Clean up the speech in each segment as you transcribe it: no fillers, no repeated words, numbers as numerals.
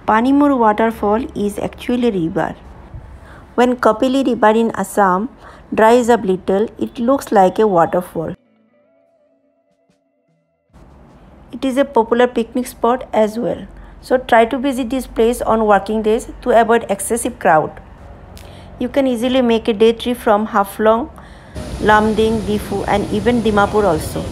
Panimur waterfall is actually a river. When Kapili river in Assam dries up little, it looks like a waterfall. It is a popular picnic spot as well. So try to visit this place on working days to avoid excessive crowd. You can easily make a day trip from Haflong, Lamding, Difu and even Dimapur also.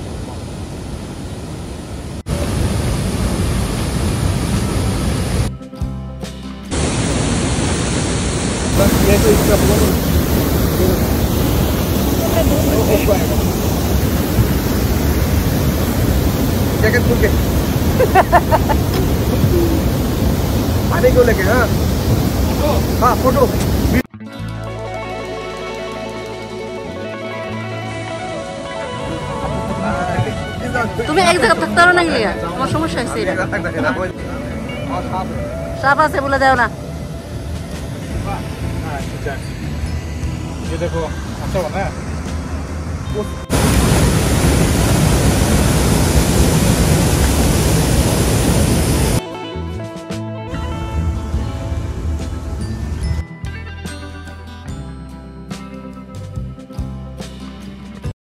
Jacket खोल के पानी को लेके हाँ हाँ photo তুমি এক জায়গা থাকতে পারো না গিয়ে তোমার সমস্যা হচ্ছে এটা সাপ আছে বলে দাও না ये देखो अच्छा बना है